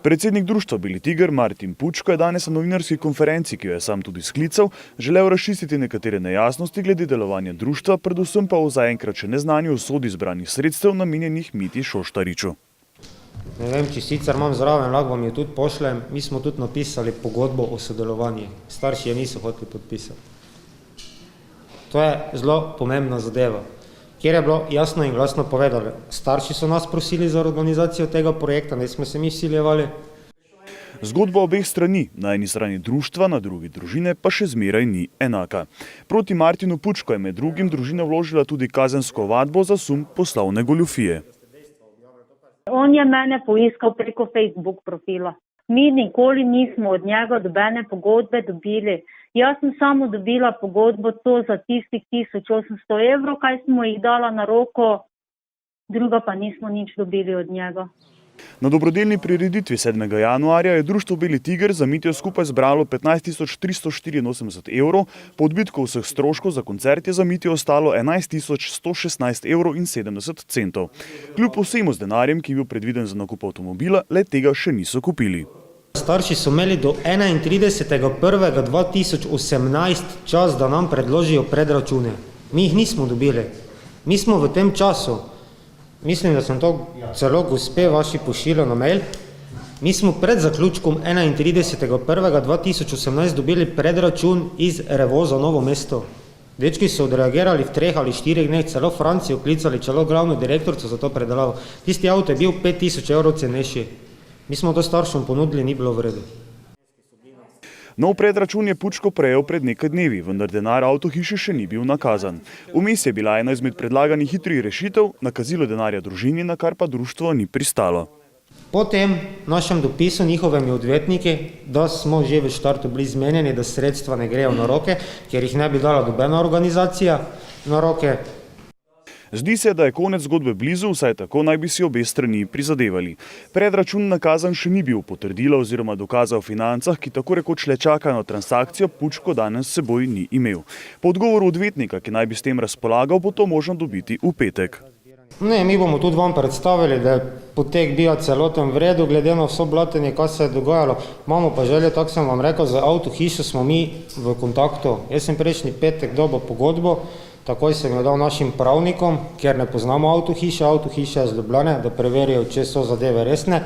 Predsednik društva Beli tiger Martin Pučko je danes na novinarski konferenci, ki jo je sam tudi sklical, želel razčistiti nekatere nejasnosti glede delovanja društva, predvsem pa o zaenkrat še neznanju usodi zbranih sredstev namenjenih Mitji Šoštariču. Ne vem, če sicer imam zraven, lahko vam jo tudi pošljem. Mi smo tudi napisali pogodbo o sodelovanju. Starši je niso hoteli podpisati. To je zelo pomembna zadeva, kjer je bilo jasno in glasno povedano. Starši so nas prosili za organizacijo tega projekta, ne smo se mi vsiljevali. Zgodba obeh strani, na eni strani društva, na drugi družine, pa še zmeraj ni enaka. Proti Martinu Pučko je med drugim družina vložila tudi kazensko ovadbo za sum poslovne goljufije. On je mene poiskal preko Facebook profila. Mi nikoli nismo od njega dobene pogodbe dobili. Jaz sem samo dobila pogodbo to za tistih 1800 evrov, kaj smo jih dala na roko, druga pa nismo nič dobili od njega. Na dobrodelni prireditvi 7. januarja je društvo Beli tiger za Mitjo skupaj zbralo 15 384 evrov, po odbitku vseh stroškov za koncert je za Mitjo ostalo 11 116 evrov in 70 centov. Kljub vsemu z denarjem, ki je bil predviden za nakup avtomobila, le tega še niso kupili. Starši so imeli do 31.1.2018 čas, da nam predložijo predračune. Mi jih nismo dobili. Mi smo v tem času, mislim, da sem to celo gospe vaši pošiljal na mail, mi smo pred zaključkom 31.1.2018 dobili predračun iz Revoza Novo mesto. Dečki so odreagirali v 3 ali 4 dneh, celo Francijo klicali, celo glavno direktorico za to predelavo. Tisti avto je bil 5000 evrov cenejši. Mi smo to staršem ponudili, ni bilo v redu. Nov predračun je Pučko prejel pred nekaj dnevi, vendar denar avtohiše še ni bil nakazan. Vmes je bila ena izmed predlaganih hitrih rešitev, nakazilo denarja družini, na kar pa društvo ni pristalo. Po tem našem dopisu njihovimi odvetniki, da smo že v štartu bili zmenjeni, da sredstva ne grejo na roke, ker jih ne bi dala nobena organizacija na roke. Zdi se, da je konec zgodbe blizu, vsaj tako naj bi si obe strani prizadevali. Predračun nakazan še ni bil, potrdila oziroma dokaza o financah, ki tako rekoč le čakajo na transakcijo, Pučko danes s seboj ni imel. Po odgovoru odvetnika, ki naj bi s tem razpolagal, bo to možno dobiti v petek. Ne, mi bomo tudi vam predstavili, da je potek bil celoten v redu, glede na vso blatenje, kaj se je dogajalo. Imamo pa želje, tako sem vam rekel, za avtohišo smo mi v kontaktu. Jaz sem prejšnji petek dobil pogodbo, takoj sem jo dal našim pravnikom, ker ne poznamo avtohiše iz Ljubljane, da preverijo, če so zadeve resne.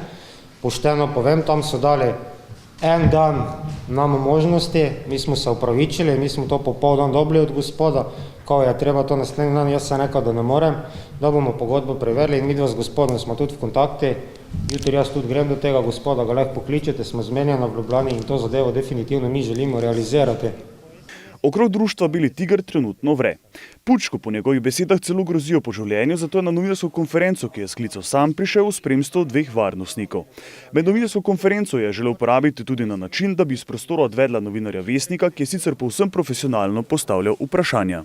Pošteno povem, tam so dali en dan nam možnosti, mi smo se opravičili, mi smo to popoldan dobili od gospoda, ko je treba to naslednji dan, jaz sem rekel, da ne morem, da bomo pogodbo preverili in midva z gospodom smo tudi v kontakti. Jutri jaz tudi grem do tega gospoda, ga lahko pokličete, smo zmenjeni v Ljubljani in to zadevo definitivno mi želimo realizirati. Okrog društva Beli tiger trenutno vre. Pučko po njegovih besedah celo grozijo po življenju, zato je na novinarsko konferenco, ki je sklical sam, prišel v spremstvu 2 varnostnikov. Med novinarsko konferenco je želel uporabiti tudi na način, da bi iz prostora odvedla novinarja Vesnika, ki je sicer povsem profesionalno postavljal vprašanja.